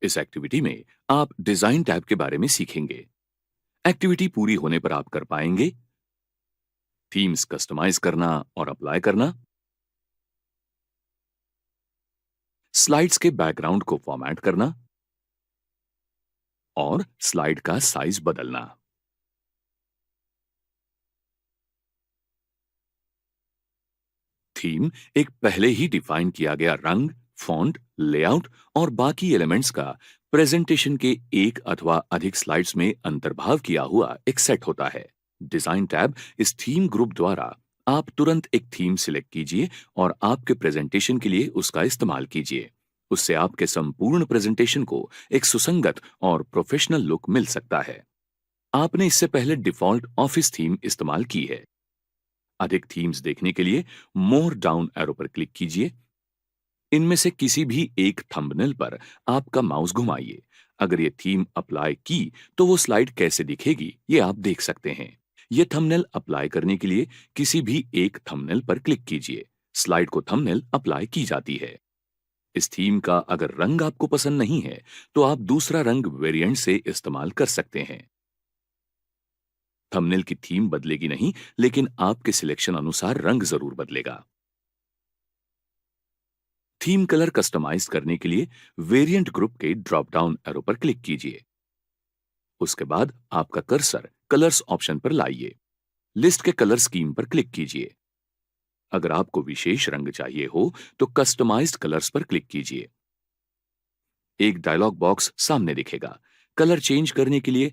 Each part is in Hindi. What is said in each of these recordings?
इस एक्टिविटी में आप डिजाइन टैब के बारे में सीखेंगे। एक्टिविटी पूरी होने पर आप कर पाएंगे थीम्स कस्टमाइज करना और अप्लाई करना, स्लाइड्स के बैकग्राउंड को फॉर्मेट करना और स्लाइड का साइज बदलना। थीम एक पहले ही डिफाइन किया गया रंग, फॉन्ट, लेआउट और बाकी एलिमेंट्स का प्रेजेंटेशन के एक अथवा अधिक स्लाइड्स में अंतर्भाव किया हुआ एक सेट होता है। डिजाइन टैब इस थीम ग्रुप द्वारा आप तुरंत एक थीम सिलेक्ट कीजिए और आपके प्रेजेंटेशन के लिए उसका इस्तेमाल कीजिए। उससे आपके संपूर्ण प्रेजेंटेशन को एक सुसंगत और प्रोफेशनल लुक मिल सकता है। आपने इससे पहले डिफॉल्ट ऑफिस थीम इस्तेमाल की है। अधिक थीम्स देखने के लिए मोर डाउन एरो पर क्लिक कीजिए। इनमें से किसी भी एक थंबनेल पर आपका माउस घुमाइए। अगर ये थीम अप्लाई की तो वो स्लाइड कैसे दिखेगी ये आप देख सकते हैं। ये थंबनेल अप्लाई करने के लिए किसी भी एक थंबनेल पर क्लिक कीजिए। स्लाइड को थंबनेल अप्लाई की जाती है। इस थीम का अगर रंग आपको पसंद नहीं है तो आप दूसरा रंग वेरिएंट से इस्तेमाल कर सकते हैं। थंबनेल की थीम बदलेगी नहीं, लेकिन आपके सिलेक्शन अनुसार रंग जरूर बदलेगा। थीम कलर कस्टमाइज करने के लिए वेरिएंट ग्रुप के ड्रॉप डाउन एरो पर क्लिक कीजिए। उसके बाद आपका कर्सर कलर्स ऑप्शन पर लाइए। लिस्ट के कलर स्कीम पर क्लिक कीजिए। अगर आपको विशेष रंग चाहिए हो तो कस्टमाइज्ड कलर्स पर क्लिक कीजिए। एक डायलॉग बॉक्स सामने दिखेगा। कलर चेंज करने के लिए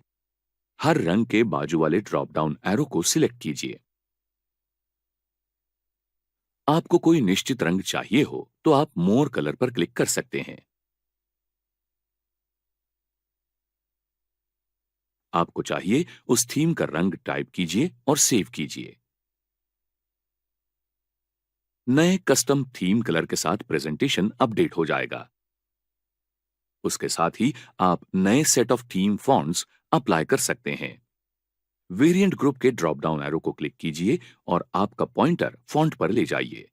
हर रंग के बाजू वाले ड्रॉप डाउन एरो को सिलेक्ट कीजिए। आपको कोई निश्चित रंग चाहिए हो तो आप मोर कलर पर क्लिक कर सकते हैं। आपको चाहिए उस थीम का रंग टाइप कीजिए और सेव कीजिए। नए कस्टम थीम कलर के साथ प्रेजेंटेशन अपडेट हो जाएगा। उसके साथ ही आप नए set of theme fonts apply कर सकते हैं। वेरिएंट ग्रुप के ड्रॉप डाउन एरो को क्लिक कीजिए और आपका पॉइंटर फॉन्ट पर ले जाइए।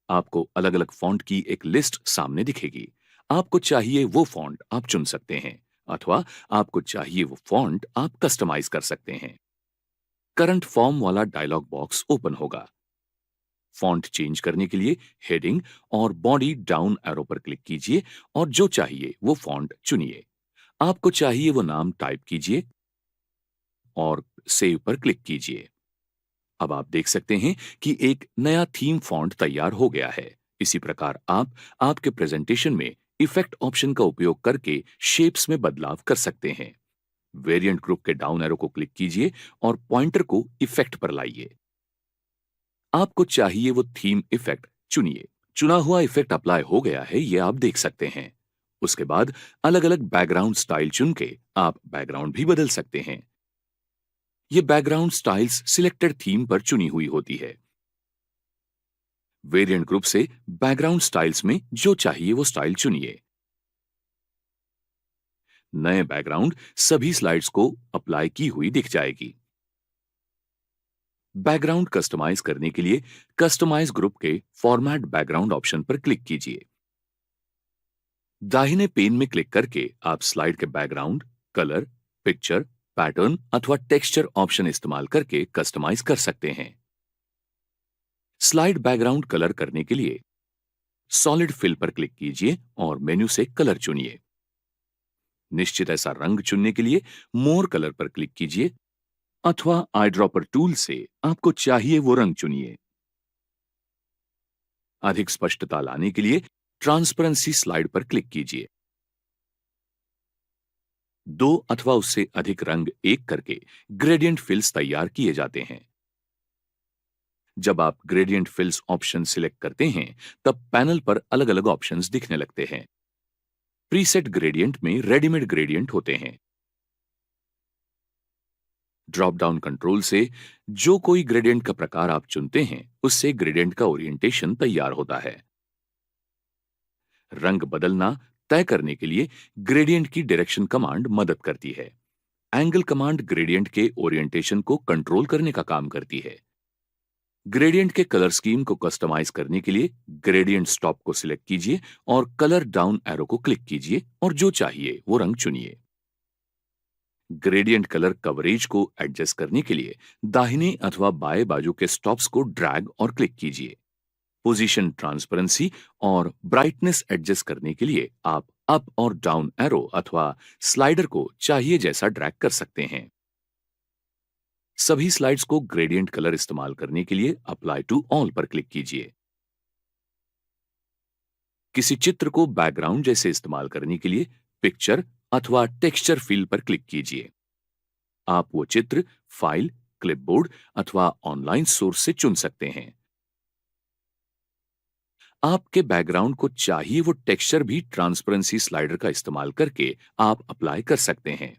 आपको अलग अलग फॉन्ट की एक लिस्ट सामने दिखेगी। आपको चाहिए वो फॉन्ट आप चुन सकते हैं अथवा आपको चाहिए वो फॉन्ट आप कस्टमाइज कर सकते हैं। करंट फॉर्म वाला डायलॉग बॉक्स ओपन होगा। फॉन्ट चेंज करने के लिए हेडिंग और बॉडी डाउन एरो पर क्लिक कीजिए और जो चाहिए वो फॉन्ट चुनिए। आपको चाहिए वो नाम टाइप कीजिए और सेव पर क्लिक कीजिए। अब आप देख सकते हैं कि एक नया थीम फॉन्ट तैयार हो गया है। इसी प्रकार आप आपके प्रेजेंटेशन में इफेक्ट ऑप्शन का उपयोग करके शेप्स में बदलाव कर सकते हैं। वेरिएंट ग्रुप के डाउन एरो को क्लिक कीजिए और पॉइंटर को इफेक्ट पर लाइए। आपको चाहिए वो थीम इफेक्ट चुनिए। चुना हुआ इफेक्ट अप्लाई हो गया है ये आप देख सकते हैं। उसके बाद अलग अलग बैकग्राउंड स्टाइल चुन के आप बैकग्राउंड भी बदल सकते हैं। ये बैकग्राउंड स्टाइल्स सिलेक्टेड थीम पर चुनी हुई होती है। वेरिएंट ग्रुप से बैकग्राउंड स्टाइल्स में जो चाहिए वो स्टाइल चुनिए। नए बैकग्राउंड सभी स्लाइड्स को अप्लाई की हुई दिख जाएगी। बैकग्राउंड कस्टमाइज करने के लिए कस्टमाइज ग्रुप के फॉर्मेट बैकग्राउंड ऑप्शन पर क्लिक कीजिए। दाहिने पेन में क्लिक करके आप स्लाइड के बैकग्राउंड, कलर, पिक्चर, पैटर्न अथवा टेक्सचर ऑप्शन इस्तेमाल करके कस्टमाइज कर सकते हैं। स्लाइड बैकग्राउंड कलर करने के लिए सॉलिड फिल पर क्लिक कीजिए और मेन्यू से कलर चुनिए। निश्चित ऐसा रंग चुनने के लिए मोर कलर पर क्लिक कीजिए अथवा आई ड्रॉपर टूल से आपको चाहिए वो रंग चुनिए। अधिक स्पष्टता लाने के लिए ट्रांसपेरेंसी स्लाइड पर क्लिक कीजिए। दो अथवा उससे अधिक रंग एक करके ग्रेडियंट फिल्स तैयार किए जाते हैं। जब आप ग्रेडियंट फिल्स ऑप्शन सिलेक्ट करते हैं तब पैनल पर अलग अलग ऑप्शंस दिखने लगते हैं। प्रीसेट ग्रेडियंट में रेडीमेड ग्रेडियंट होते हैं। ड्रॉप डाउन कंट्रोल से जो कोई ग्रेडियंट का प्रकार आप चुनते हैं उससे ग्रेडियंट का ओरिएंटेशन तैयार होता है। रंग बदलना तय करने के लिए ग्रेडियंट की डायरेक्शन कमांड मदद करती है। एंगल कमांड ग्रेडियंट के ओरिएंटेशन को कंट्रोल करने का काम करती है। ग्रेडियंट के कलर स्कीम को कस्टमाइज करने के लिए ग्रेडियंट स्टॉप को सिलेक्ट कीजिए और कलर डाउन एरो को क्लिक कीजिए और जो चाहिए वो रंग चुनिए। ग्रेडियंट कलर कवरेज को एडजस्ट करने के लिए दाहिने अथवा बाएं बाजू के स्टॉप्स को ड्रैग और क्लिक कीजिए। पोजीशन ट्रांसपेरेंसी और ब्राइटनेस एडजस्ट करने के लिए आप अप और डाउन एरो अथवा स्लाइडर को चाहिए जैसा ड्रैग कर सकते हैं। सभी स्लाइड्स को ग्रेडियंट कलर इस्तेमाल करने के लिए अप्लाई टू ऑल पर क्लिक कीजिए। किसी चित्र को बैकग्राउंड जैसे इस्तेमाल करने के लिए पिक्चर अथवा टेक्सचर फील्ड पर क्लिक कीजिए। आप वो चित्र फाइल, क्लिपबोर्ड अथवा ऑनलाइन सोर्स से चुन सकते हैं। आपके बैकग्राउंड को चाहिए वो टेक्सचर भी ट्रांसपेरेंसी स्लाइडर का इस्तेमाल करके आप अप्लाई कर सकते हैं।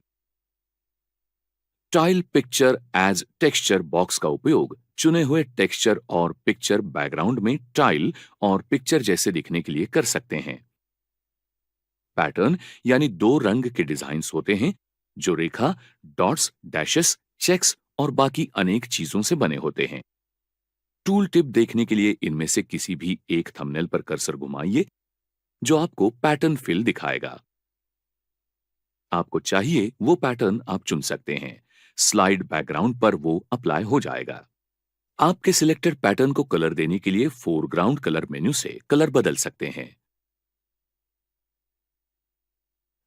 Tile picture as texture box का उपयोग चुने हुए टेक्सचर और पिक्चर बैकग्राउंड में टाइल और पिक्चर जैसे दिखने के लिए कर सकते हैं। पैटर्न यानी दो रंग के डिजाइन्स होते हैं जो रेखा, डॉट्स, डैशेस, चेक्स और बाकी अनेक चीजों से बने होते हैं। टूल टिप देखने के लिए इनमें से किसी भी एक थंबनेल पर कर्सर घुमाइए जो आपको पैटर्न फिल दिखाएगा। आपको चाहिए वो पैटर्न आप चुन सकते हैं। स्लाइड बैकग्राउंड पर वो अप्लाई हो जाएगा। आपके सिलेक्टेड पैटर्न को कलर देने के लिए फोरग्राउंड कलर मेन्यू से कलर बदल सकते हैं।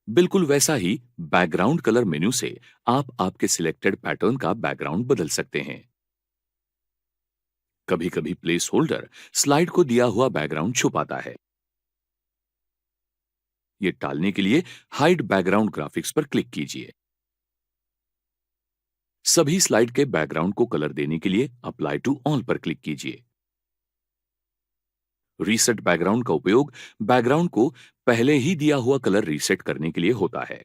बिल्कुल वैसा ही बैकग्राउंड कलर मेन्यू से आप आपके सिलेक्टेड पैटर्न का बैकग्राउंड बदल सकते हैं। कभी कभी प्लेस होल्डर स्लाइड को दिया हुआ बैकग्राउंड छुपाता है। ये टालने के लिए हाइड बैकग्राउंड ग्राफिक्स पर क्लिक कीजिए। सभी स्लाइड के बैकग्राउंड को कलर देने के लिए अप्लाई टू ऑल पर क्लिक कीजिए। रीसेट बैकग्राउंड का उपयोग बैकग्राउंड को पहले ही दिया हुआ कलर रीसेट करने के लिए होता है।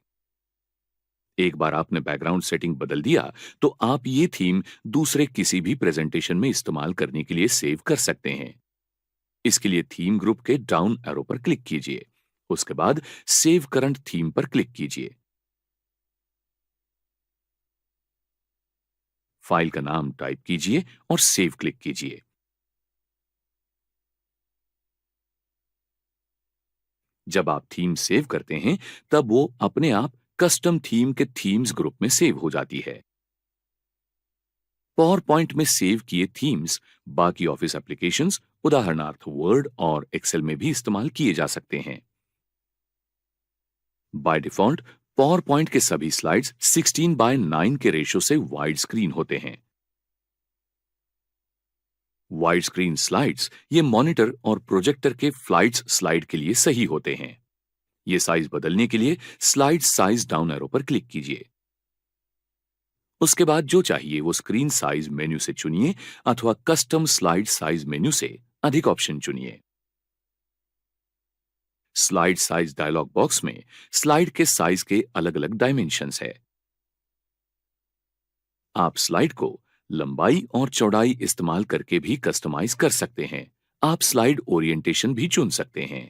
एक बार आपने बैकग्राउंड सेटिंग बदल दिया तो आप ये थीम दूसरे किसी भी प्रेजेंटेशन में इस्तेमाल करने के लिए सेव कर सकते हैं। इसके लिए थीम ग्रुप के डाउन एरो पर क्लिक कीजिए। उसके बाद सेव करंट थीम पर क्लिक कीजिए। फाइल का नाम टाइप कीजिए और सेव क्लिक कीजिए। जब आप थीम सेव करते हैं तब वो अपने आप कस्टम थीम के थीम्स ग्रुप में सेव हो जाती है। पावर पॉइंट में सेव किए थीम्स बाकी ऑफिस एप्लीकेशंस उदाहरणार्थ वर्ड और एक्सेल में भी इस्तेमाल किए जा सकते हैं। बाय डिफॉल्ट पावर पॉइंट के सभी स्लाइड्स 16:9 के रेशो से वाइड स्क्रीन होते हैं। वाइड स्क्रीन स्लाइड्स ये मॉनिटर और प्रोजेक्टर के फ्लाइट्स स्लाइड के लिए सही होते हैं। ये साइज बदलने के लिए स्लाइड साइज डाउन एरो पर क्लिक कीजिए। उसके बाद जो चाहिए वो स्क्रीन साइज मेन्यू से चुनिए अथवा कस्टम स्लाइड साइज मेन्यू से अधिक ऑप्शन चुनिए। स्लाइड साइज डायलॉग बॉक्स में स्लाइड के साइज के अलग अलग डायमेंशंस है। आप स्लाइड को लंबाई और चौड़ाई इस्तेमाल करके भी कस्टमाइज कर सकते हैं। आप स्लाइड ओरिएंटेशन भी चुन सकते हैं।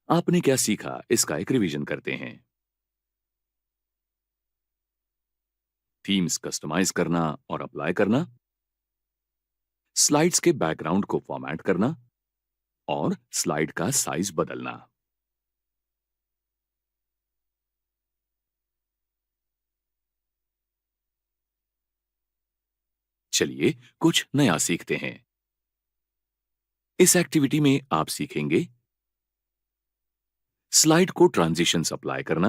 आपने क्या सीखा इसका एक रिवीजन करते हैं। थीम्स कस्टमाइज करना और अप्लाई करना, स्लाइड्स के बैकग्राउंड को फॉर्मेट करना और स्लाइड का साइज बदलना। चलिए कुछ नया सीखते हैं। इस एक्टिविटी में आप सीखेंगे स्लाइड को ट्रांजिशंस अप्लाई करना,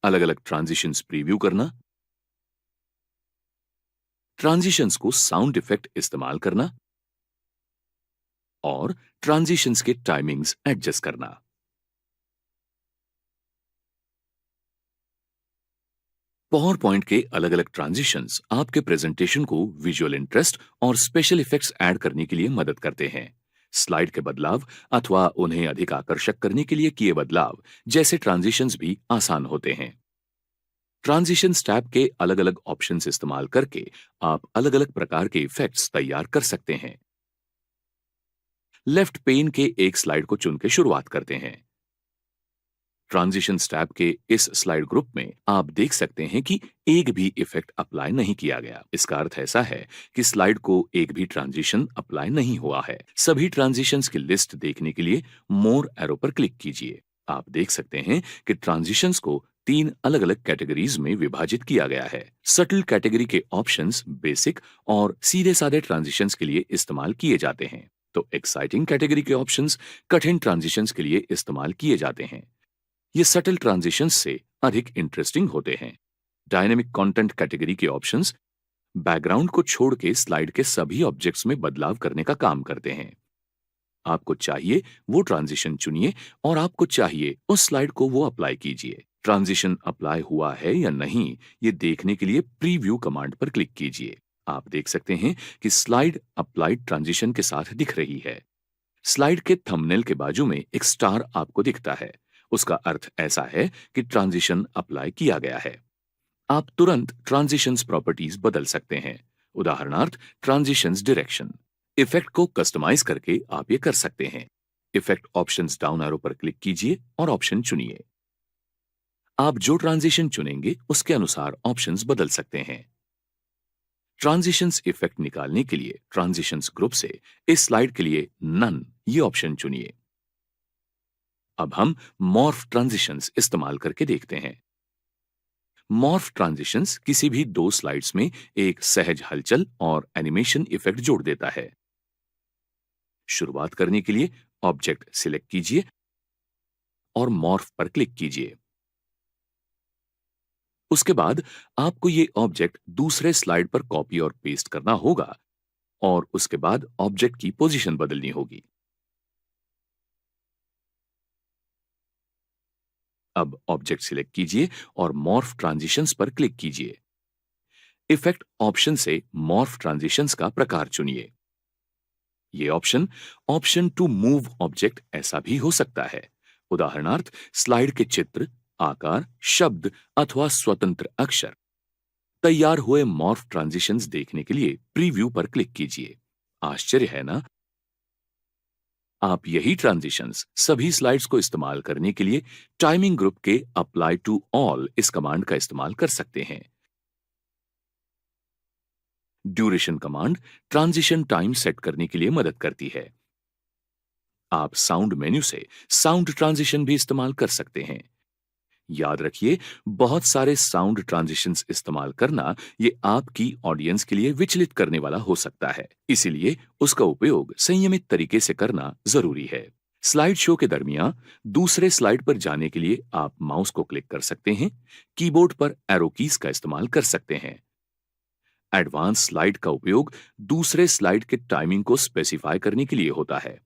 अलग अलग ट्रांजिशंस प्रीव्यू करना, ट्रांजिशंस को साउंड इफेक्ट इस्तेमाल करना और ट्रांजिशंस के टाइमिंग्स एडजस्ट करना। पावर पॉइंट के अलग अलग ट्रांजिशंस आपके प्रेजेंटेशन को विजुअल इंटरेस्ट और स्पेशल इफेक्ट्स ऐड करने के लिए मदद करते हैं। स्लाइड के बदलाव अथवा उन्हें अधिक आकर्षक करने के लिए किए बदलाव जैसे ट्रांजिशंस भी आसान होते हैं। ट्रांजिशंस टैब के अलग अलग ऑप्शंस इस्तेमाल करके आप अलग अलग प्रकार के इफेक्ट्स तैयार कर सकते हैं। लेफ्ट पेन के एक स्लाइड को चुन के शुरुआत करते हैं। ट्रांजिशंस टैब के इस स्लाइड ग्रुप में आप देख सकते हैं कि एक भी इफेक्ट अप्लाई नहीं किया गया। इसका अर्थ ऐसा है कि स्लाइड को एक भी ट्रांजिशन अप्लाई नहीं हुआ है। सभी ट्रांजिशंस की लिस्ट देखने के लिए मोर एरो पर क्लिक कीजिए। आप देख सकते हैं कि ट्रांजिशंस को 3 अलग अलग कैटेगरीज में विभाजित किया गया है। सटल कैटेगरी के ऑप्शंस बेसिक और सीधे साधे ट्रांजिशंस के लिए इस्तेमाल किए जाते हैं, तो एक्साइटिंग कैटेगरी के ऑप्शंस कठिन ट्रांजिशंस के लिए इस्तेमाल किए जाते हैं। ये सटल ट्रांजिशंस से अधिक इंटरेस्टिंग होते हैं। डायनेमिक कंटेंट कैटेगरी के ऑप्शंस बैकग्राउंड को छोड़ के स्लाइड के सभी ऑब्जेक्ट्स में बदलाव करने का काम करते हैं। आपको चाहिए वो ट्रांजिशन चुनिए और आपको चाहिए उस स्लाइड को वो अप्लाई कीजिए। ट्रांजिशन अप्लाई हुआ है या नहीं, ये देखने के लिए प्रीव्यू कमांड पर क्लिक कीजिए। आप देख सकते हैं कि स्लाइड अप्लाइड ट्रांजिशन के साथ दिख रही है। स्लाइड के थंबनेल के बाजू में एक स्टार आपको दिखता है। उसका अर्थ ऐसा है कि ट्रांजिशन अप्लाई किया गया है। आप तुरंत ट्रांजिशंस प्रॉपर्टीज बदल सकते हैं। उदाहरणार्थ ट्रांजिशंस डायरेक्शन। इफेक्ट को कस्टमाइज करके आप ये कर सकते हैं। इफेक्ट ऑप्शंस डाउन एरो पर क्लिक कीजिए और ऑप्शन चुनिए। आप जो ट्रांजिशन चुनेंगे उसके अनुसार ऑप्शंस बदल सकते हैं। ट्रांजिशंस इफेक्ट निकालने के लिए ट्रांजिशंस ग्रुप से इस स्लाइड के लिए नन ये ऑप्शन चुनिए। अब हम मॉर्फ ट्रांजिशंस इस्तेमाल करके देखते हैं। मॉर्फ ट्रांजिशंस किसी भी 2 स्लाइड्स में एक सहज हलचल और एनिमेशन इफेक्ट जोड़ देता है। शुरुआत करने के लिए ऑब्जेक्ट सिलेक्ट कीजिए और मॉर्फ पर क्लिक कीजिए। उसके बाद आपको ये ऑब्जेक्ट दूसरे स्लाइड पर कॉपी और पेस्ट करना होगा और उसके बाद ऑब्जेक्ट की पोजीशन बदलनी होगी। अब ऑब्जेक्ट सिलेक्ट कीजिए और मॉर्फ ट्रांजिशंस पर क्लिक कीजिए। इफेक्ट ऑप्शन से मॉर्फ ट्रांजिशंस का प्रकार चुनिए। ये ऑप्शन टू मूव ऑब्जेक्ट ऐसा भी हो सकता है। उदाहरणार्थ स्लाइड के चित्र, आकार, शब्द अथवा स्वतंत्र अक्षर। तैयार हुए मॉर्फ ट्रांजिशंस देखने के लिए प्रीव्यू पर क्लिक कीजिए। आश्चर्य है ना? आप यही ट्रांजिशंस सभी स्लाइड्स को इस्तेमाल करने के लिए टाइमिंग ग्रुप के अप्लाई टू ऑल इस कमांड का इस्तेमाल कर सकते हैं। Duration command transition time set करने के लिए मदद करती है। आप साउंड मेन्यू से साउंड ट्रांजिशन भी इस्तेमाल कर सकते हैं। याद रखिए, बहुत सारे साउंड ट्रांजिशंस इस्तेमाल करना ये आपकी ऑडियंस के लिए विचलित करने वाला हो सकता है, इसीलिए उसका उपयोग संयमित तरीके से करना जरूरी है। स्लाइड शो के दरमियान दूसरे स्लाइड पर जाने के लिए आप माउस को क्लिक कर सकते हैं। कीबोर्ड पर एरो कीज का इस्तेमाल कर सकते हैं। एडवांस स्लाइड का उपयोग दूसरे स्लाइड के टाइमिंग को स्पेसिफाई करने के लिए होता है।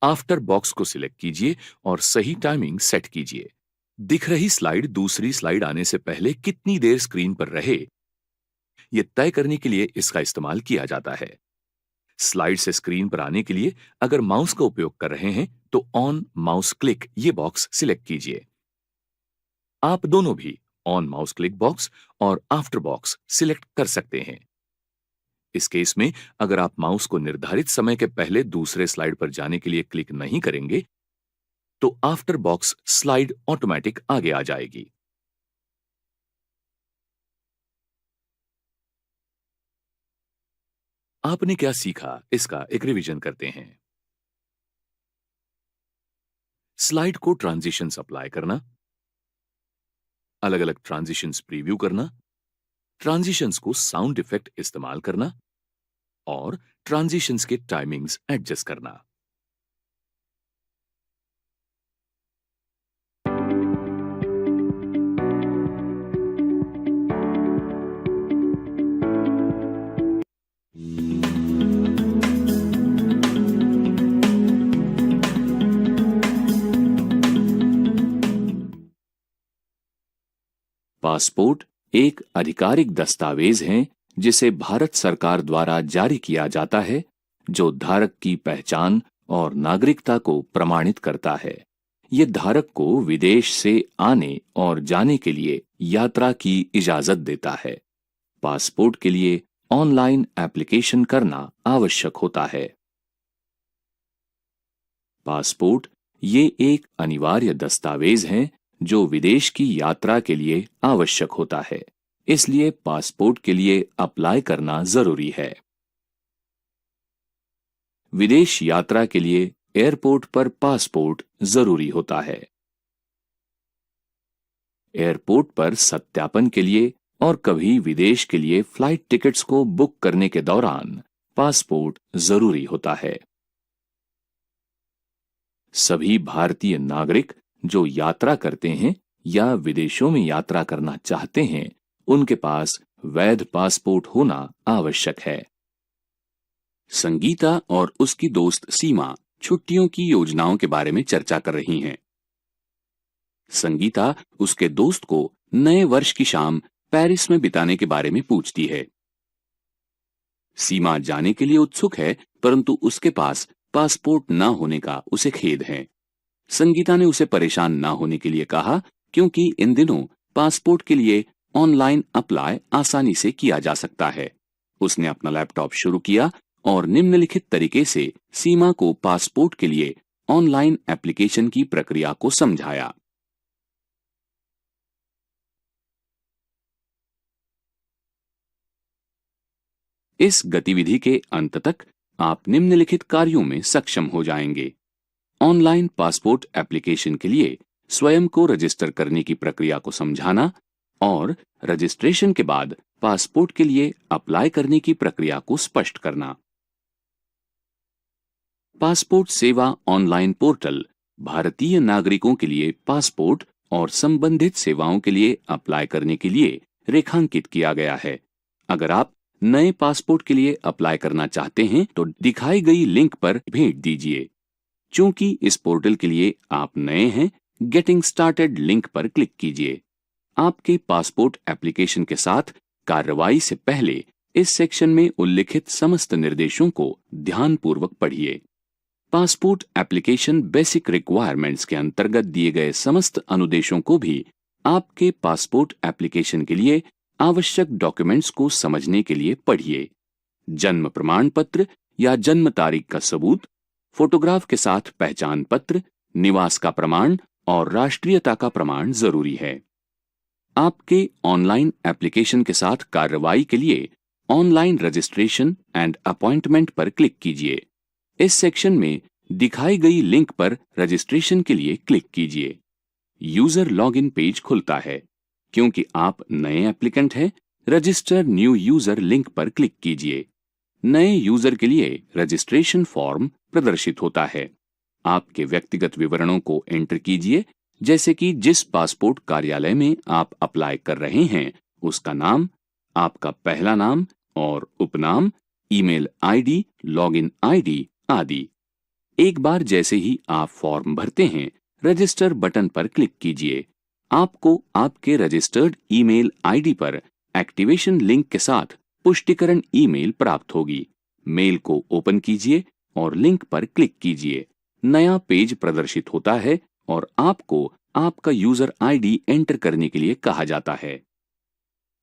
आफ्टर बॉक्स को सिलेक्ट कीजिए और सही टाइमिंग सेट कीजिए। दिख रही स्लाइड दूसरी स्लाइड आने से पहले कितनी देर स्क्रीन पर रहे, यह तय करने के लिए इसका इस्तेमाल किया जाता है। स्लाइड से स्क्रीन पर आने के लिए अगर माउस का उपयोग कर रहे हैं तो ऑन माउस क्लिक ये बॉक्स सिलेक्ट कीजिए। आप दोनों भी ऑन माउस क्लिक बॉक्स और आफ्टर बॉक्स सिलेक्ट कर सकते हैं। इस केस में अगर आप माउस को निर्धारित समय के पहले दूसरे स्लाइड पर जाने के लिए क्लिक नहीं करेंगे तो आफ्टर बॉक्स स्लाइड ऑटोमेटिक आगे आ जाएगी। आपने क्या सीखा, इसका एक रिवीजन करते हैं। स्लाइड को ट्रांजिशंस अप्लाई करना, अलग अलग ट्रांजिशंस प्रीव्यू करना, ट्रांजिशंस को साउंड इफेक्ट इस्तेमाल करना और ट्रांजिशंस के टाइमिंग्स एडजस्ट करना। पासपोर्ट एक आधिकारिक दस्तावेज है जिसे भारत सरकार द्वारा जारी किया जाता है, जो धारक की पहचान और नागरिकता को प्रमाणित करता है। ये धारक को विदेश से आने और जाने के लिए यात्रा की इजाजत देता है। पासपोर्ट के लिए ऑनलाइन एप्लीकेशन करना आवश्यक होता है। पासपोर्ट ये एक अनिवार्य दस्तावेज है जो विदेश की यात्रा के लिए आवश्यक होता है, इसलिए पासपोर्ट के लिए अप्लाई करना जरूरी है। विदेश यात्रा के लिए एयरपोर्ट पर पासपोर्ट जरूरी होता है। एयरपोर्ट पर सत्यापन के लिए और कभी विदेश के लिए फ्लाइट टिकट्स को बुक करने के दौरान पासपोर्ट जरूरी होता है। सभी भारतीय नागरिक जो यात्रा करते हैं या विदेशों में यात्रा करना चाहते हैं, उनके पास वैध पासपोर्ट होना आवश्यक है। संगीता और उसकी दोस्त सीमा छुट्टियों की योजनाओं के बारे में चर्चा कर रही हैं। संगीता उसके दोस्त को नए वर्ष की शाम पेरिस में बिताने के बारे में पूछती है। सीमा जाने के लिए उत्सुक है, परंतु उसके पास पासपोर्ट न होने का उसे खेद है। संगीता ने उसे परेशान न होने के लिए कहा, क्योंकि इन दिनों पासपोर्ट के लिए ऑनलाइन अप्लाई आसानी से किया जा सकता है। उसने अपना लैपटॉप शुरू किया और निम्नलिखित तरीके से सीमा को पासपोर्ट के लिए ऑनलाइन एप्लीकेशन की प्रक्रिया को समझाया। इस गतिविधि के अंत तक आप निम्नलिखित कार्यों में सक्षम हो जाएंगे। ऑनलाइन पासपोर्ट एप्लीकेशन के लिए स्वयं को रजिस्टर करने की प्रक्रिया को समझाना और रजिस्ट्रेशन के बाद पासपोर्ट के लिए अप्लाई करने की प्रक्रिया को स्पष्ट करना। पासपोर्ट सेवा ऑनलाइन पोर्टल भारतीय नागरिकों के लिए पासपोर्ट और संबंधित सेवाओं के लिए अप्लाई करने के लिए रेखांकित किया गया है। अगर आप नए पासपोर्ट के लिए अप्लाई करना चाहते हैं तो दिखाई गई लिंक पर भेज दीजिए। चूंकि इस पोर्टल के लिए आप नए हैं, गेटिंग स्टार्टेड लिंक पर क्लिक कीजिए। आपके पासपोर्ट एप्लीकेशन के साथ कार्रवाई से पहले इस सेक्शन में उल्लिखित समस्त निर्देशों को ध्यानपूर्वक पढ़िए। पासपोर्ट एप्लीकेशन बेसिक रिक्वायरमेंट्स के अंतर्गत दिए गए समस्त अनुदेशों को भी आपके पासपोर्ट एप्लीकेशन के लिए आवश्यक डॉक्यूमेंट्स को समझने के लिए पढ़िए। जन्म प्रमाण पत्र या जन्म तारीख का सबूत, फोटोग्राफ के साथ पहचान पत्र, निवास का प्रमाण और राष्ट्रीयता का प्रमाण जरूरी है। आपके ऑनलाइन एप्लीकेशन के साथ कार्रवाई के लिए ऑनलाइन रजिस्ट्रेशन एंड अपॉइंटमेंट पर क्लिक कीजिए। इस सेक्शन में दिखाई गई लिंक पर रजिस्ट्रेशन के लिए क्लिक कीजिए। यूजर लॉगिन पेज खुलता है। क्योंकि आप नए एप्लीकेंट हैं, रजिस्टर न्यू यूजर लिंक पर क्लिक कीजिए। नए यूजर के लिए रजिस्ट्रेशन फॉर्म प्रदर्शित होता है। आपके व्यक्तिगत विवरणों को एंटर कीजिए, जैसे कि जिस पासपोर्ट कार्यालय में आप अप्लाई कर रहे हैं उसका नाम, आपका पहला नाम और उपनाम, ईमेल आईडी, लॉगिन आईडी आदि। एक बार जैसे ही आप फॉर्म भरते हैं, रजिस्टर बटन पर क्लिक कीजिए। आपको आपके रजिस्टर्ड ईमेल आईडी पर एक्टिवेशन लिंक के साथ पुष्टिकरण ईमेल प्राप्त होगी। मेल को ओपन कीजिए और लिंक पर क्लिक कीजिए। नया पेज प्रदर्शित होता है और आपको आपका यूजर आईडी एंटर करने के लिए कहा जाता है।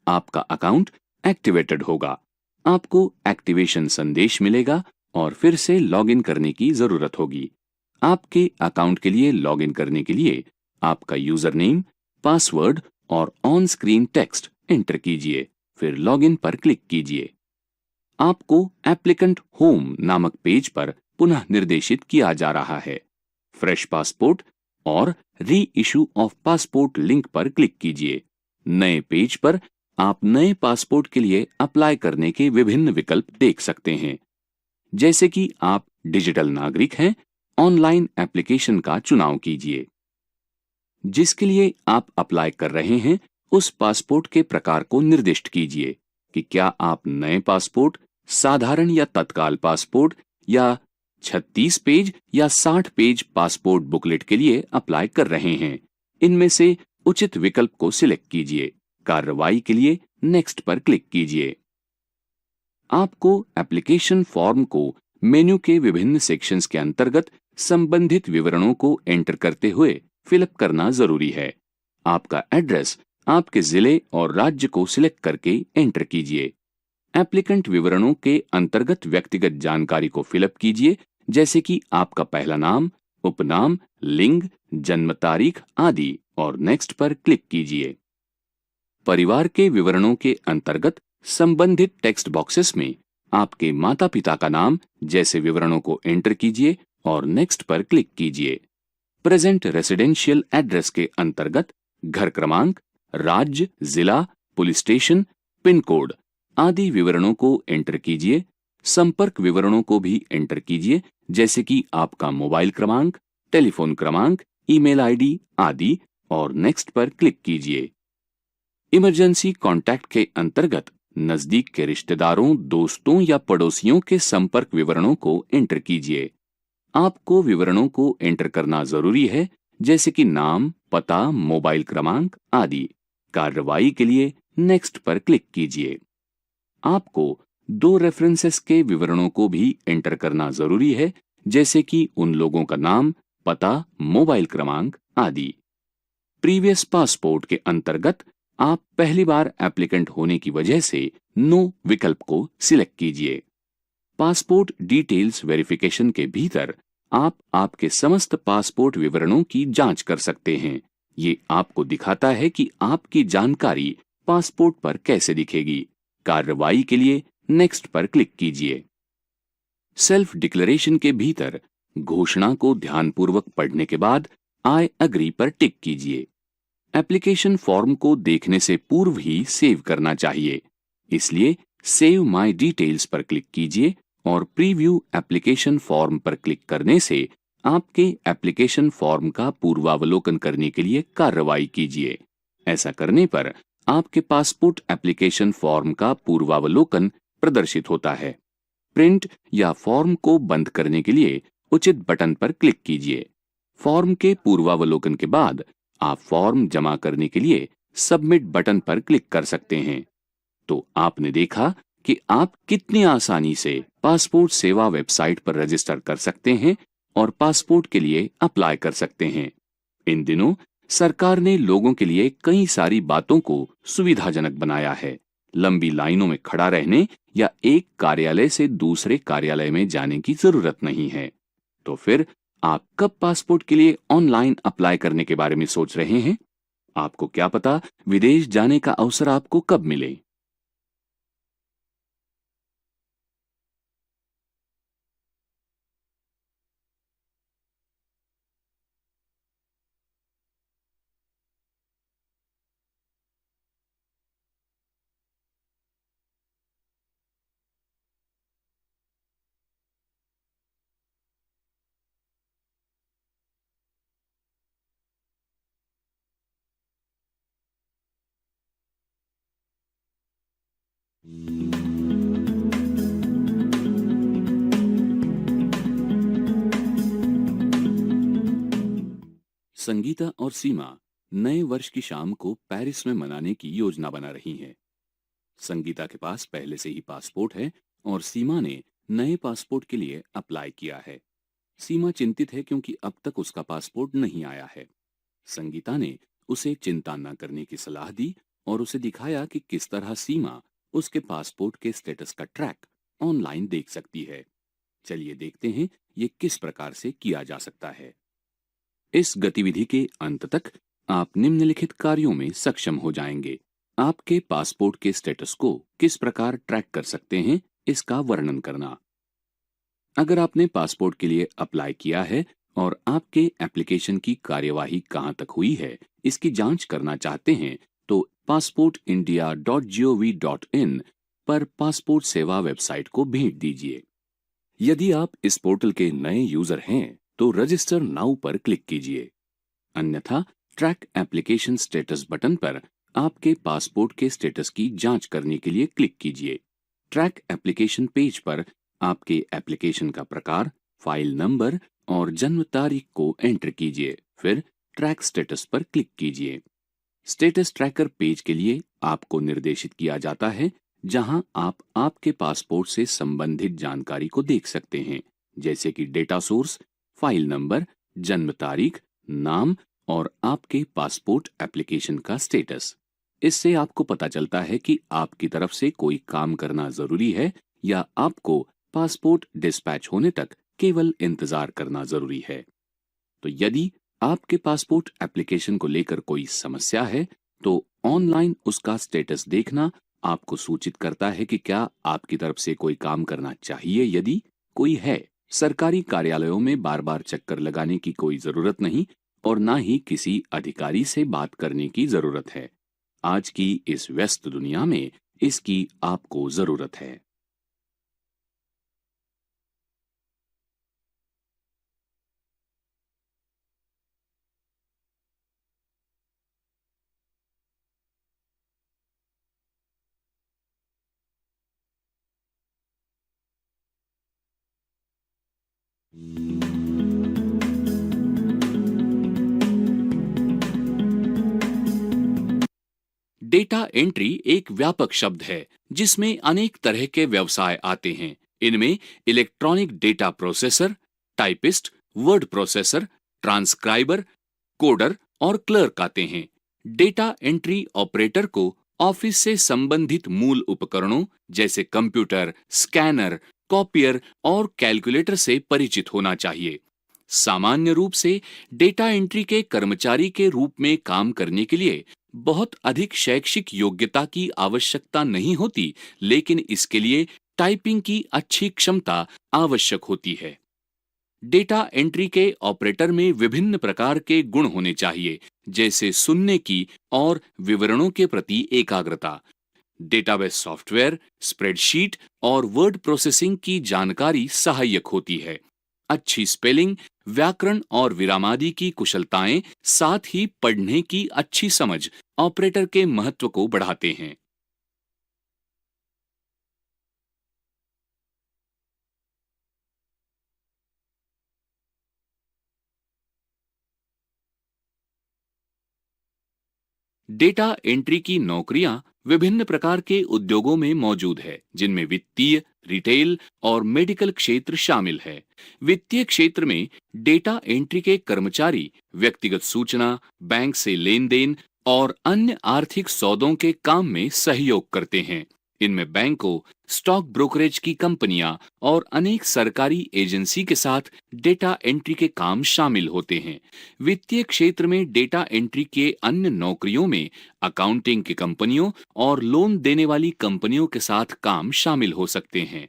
आपका अकाउंट एक्टिवेटेड होगा। आपको एक्टिवेशन संदेश मिलेगा और फिर से लॉगिन करने की जरूरत होगी। आपके अकाउंट के लिए लॉगिन करने के लिए आपका यूजर नेम, पासवर्ड और ऑन स्क्रीन टेक्स्ट एंटर कीजिए, फिर लॉगिन पर क्लिक कीजिए। आपको एप्लीकेंट होम नामक पेज पर पुनः निर्देशित किया जा रहा है। फ्रेश पासपोर्ट और री इशू ऑफ पासपोर्ट लिंक पर क्लिक कीजिए। नए पेज पर आप नए पासपोर्ट के लिए अप्लाई करने के विभिन्न विकल्प देख सकते हैं। जैसे कि आप डिजिटल नागरिक हैं, ऑनलाइन एप्लीकेशन का चुनाव कीजिए। जिसके लिए आप अप्लाई कर रहे हैं, उस पासपोर्ट के प्रकार को निर्दिष्ट कीजिए कि क्या आप नए पासपोर्ट, साधारण या तत्काल पासपोर्ट या 36 पेज या 60 पेज पासपोर्ट बुकलेट के लिए अप्लाई कर रहे हैं। इनमें से उचित विकल्प को सिलेक्ट कीजिए। कार्रवाई के लिए नेक्स्ट पर क्लिक कीजिए। आपको एप्लीकेशन फॉर्म को मेन्यू के विभिन्न सेक्शंस के अंतर्गत संबंधित विवरणों को एंटर करते हुए फिलअप करना जरूरी है। आपका एड्रेस आपके जिले और राज्य को सिलेक्ट करके एंटर कीजिए। एप्लीकेंट विवरणों के अंतर्गत व्यक्तिगत जानकारी को फिलअप कीजिए, जैसे कि आपका पहला नाम, उपनाम, लिंग, जन्म तारीख आदि, और नेक्स्ट पर क्लिक कीजिए। परिवार के विवरणों के अंतर्गत संबंधित टेक्स्ट बॉक्सेस में आपके माता पिता का नाम जैसे विवरणों को एंटर कीजिए और नेक्स्ट पर क्लिक कीजिए। प्रेजेंट रेसिडेंशियल एड्रेस के अंतर्गत घर क्रमांक, राज्य, जिला, पुलिस स्टेशन, पिन कोड आदि विवरणों को एंटर कीजिए। संपर्क विवरणों को भी एंटर कीजिए, जैसे कि आपका मोबाइल क्रमांक, टेलीफोन क्रमांक, ईमेल आईडी आदि, और नेक्स्ट पर क्लिक कीजिए। इमरजेंसी कॉन्टैक्ट के अंतर्गत नजदीक के रिश्तेदारों, दोस्तों या पड़ोसियों के संपर्क विवरणों को एंटर कीजिए। आपको विवरणों को एंटर करना जरूरी है, जैसे कि नाम, पता, मोबाइल क्रमांक आदि। कार्रवाई के लिए नेक्स्ट पर क्लिक कीजिए। आपको 2 रेफरेंसेस के विवरणों को भी एंटर करना जरूरी है, जैसे कि उन लोगों का नाम, पता, मोबाइल क्रमांक आदि। प्रीवियस पासपोर्ट के अंतर्गत आप पहली बार एप्लीकेंट होने की वजह से नो विकल्प को सिलेक्ट कीजिए। पासपोर्ट डिटेल्स वेरिफिकेशन के भीतर आप आपके समस्त पासपोर्ट विवरणों की जांच कर सकते हैं। ये आपको दिखाता है कि आपकी जानकारी पासपोर्ट पर कैसे दिखेगी। कार्रवाई के लिए नेक्स्ट पर क्लिक कीजिए। सेल्फ डिक्लेरेशन के भीतर घोषणा को ध्यानपूर्वक पढ़ने के बाद आई एग्री पर टिक कीजिए। एप्लीकेशन फॉर्म को देखने से पूर्व ही सेव करना चाहिए, इसलिए सेव माय डिटेल्स पर क्लिक कीजिए और प्रीव्यू एप्लीकेशन फॉर्म पर क्लिक करने से आपके एप्लीकेशन फॉर्म का पूर्वावलोकन करने के लिए कार्रवाई कीजिए। ऐसा करने पर आपके पासपोर्ट एप्लीकेशन फॉर्म का पूर्वावलोकन प्रदर्शित होता है। प्रिंट या फॉर्म को बंद करने के लिए उचित बटन पर क्लिक कीजिए। फॉर्म के पूर्वावलोकन के बाद आप फॉर्म जमा करने के लिए सबमिट बटन पर क्लिक कर सकते हैं। तो आपने देखा कि आप कितनी आसानी से पासपोर्ट सेवा वेबसाइट पर रजिस्टर कर सकते हैं और पासपोर्ट के लिए अप्लाई कर सकते हैं। इन दिनों सरकार ने लोगों के लिए कई सारी बातों को सुविधाजनक बनाया है। लंबी लाइनों में खड़ा रहने या एक कार्यालय से दूसरे कार्यालय में जाने की जरूरत नहीं है। तो फिर आप कब पासपोर्ट के लिए ऑनलाइन अप्लाई करने के बारे में सोच रहे हैं? आपको क्या पता विदेश जाने का अवसर आपको कब मिले? संगीता और सीमा नए वर्ष की शाम को पेरिस में मनाने की योजना बना रही हैं। संगीता के पास पहले से ही पासपोर्ट है और सीमा ने नए पासपोर्ट के लिए अप्लाई किया है। सीमा चिंतित है क्योंकि अब तक उसका पासपोर्ट नहीं आया है। संगीता ने उसे चिंता न करने की सलाह दी और उसे दिखाया कि किस तरह सीमा उसके पासपोर्ट के स्टेटस का ट्रैक ऑनलाइन देख सकती है। चलिए देखते हैं ये किस प्रकार से किया जा सकता है। इस गतिविधि के अंत तक आप निम्नलिखित कार्यों में सक्षम हो जाएंगे। आपके पासपोर्ट के स्टेटस को किस प्रकार ट्रैक कर सकते हैं, इसका वर्णन करना। अगर आपने पासपोर्ट के लिए अप्लाई किया है और आपके एप्लीकेशन की कार्यवाही कहां तक हुई है, इसकी जांच करना चाहते हैं, तो passportindia.gov.in पर पासपोर्ट सेवा वेबसाइट को भेंट दीजिए। यदि आप इस पोर्टल के नए यूजर हैं, तो रजिस्टर नाउ पर क्लिक कीजिए। अन्यथा ट्रैक एप्लीकेशन स्टेटस बटन पर आपके पासपोर्ट के स्टेटस की जांच करने के लिए क्लिक कीजिए। ट्रैक एप्लीकेशन पेज पर आपके एप्लीकेशन का प्रकार, फाइल नंबर और जन्म तारीख को एंटर कीजिए। फिर ट्रैक स्टेटस पर क्लिक कीजिए। स्टेटस ट्रैकर पेज के लिए आपको निर्देशित किया जाता है, जहां आप आपके पासपोर्ट से संबंधित जानकारी को देख सकते हैं, जैसे कि डेटा सोर्स, फाइल नंबर, जन्म तारीख, नाम और आपके पासपोर्ट एप्लीकेशन का स्टेटस। इससे आपको पता चलता है कि आपकी तरफ से कोई काम करना जरूरी है या आपको पासपोर्ट डिस्पैच होने तक केवल इंतजार करना जरूरी है। तो यदि आपके पासपोर्ट एप्लीकेशन को लेकर कोई समस्या है, तो ऑनलाइन उसका स्टेटस देखना आपको सूचित करता है कि क्या आपकी तरफ से कोई काम करना चाहिए। यदि कोई है, सरकारी कार्यालयों में बार बार चक्कर लगाने की कोई जरूरत नहीं और ना ही किसी अधिकारी से बात करने की जरूरत है। आज की इस व्यस्त दुनिया में इसकी आपको जरूरत है। डेटा एंट्री एक व्यापक शब्द है जिसमें अनेक तरह के व्यवसाय आते हैं। इनमें electronic data processor, typist, word processor, transcriber, coder और क्लर्क आते हैं। डेटा एंट्री ऑपरेटर को ऑफिस से संबंधित मूल उपकरणों जैसे कंप्यूटर, स्कैनर, कॉपियर और कैलकुलेटर से परिचित होना चाहिए। सामान्य रूप से डेटा एंट्री के कर्मचारी के रूप में काम करने के लिए बहुत अधिक शैक्षिक योग्यता की आवश्यकता नहीं होती, लेकिन इसके लिए टाइपिंग की अच्छी क्षमता आवश्यक होती है। डेटा एंट्री के ऑपरेटर में विभिन्न प्रकार के गुण होने चाहिए, जैसे सुनने की और विवरणों के प्रति एकाग्रता। डेटाबेस सॉफ्टवेयर, स्प्रेडशीट और वर्ड प्रोसेसिंग की जानकारी सहायक होती है। अच्छी स्पेलिंग, व्याकरण और विरामादि की कुशलताएं, साथ ही पढ़ने की अच्छी समझ ऑपरेटर के महत्व को बढ़ाते हैं। डेटा एंट्री की नौकरियां विभिन्न प्रकार के उद्योगों में मौजूद है, जिनमें वित्तीय, रिटेल और मेडिकल क्षेत्र शामिल है। वित्तीय क्षेत्र में डेटा एंट्री के कर्मचारी व्यक्तिगत सूचना, बैंक से लेन देन और अन्य आर्थिक सौदों के काम में सहयोग करते हैं। इनमें बैंकों, स्टॉक ब्रोकरेज की कंपनियां और अनेक सरकारी एजेंसी के साथ डेटा एंट्री के काम शामिल होते हैं। वित्तीय क्षेत्र में डेटा एंट्री के अन्य नौकरियों में अकाउंटिंग की कंपनियों और लोन देने वाली कंपनियों के साथ काम शामिल हो सकते हैं।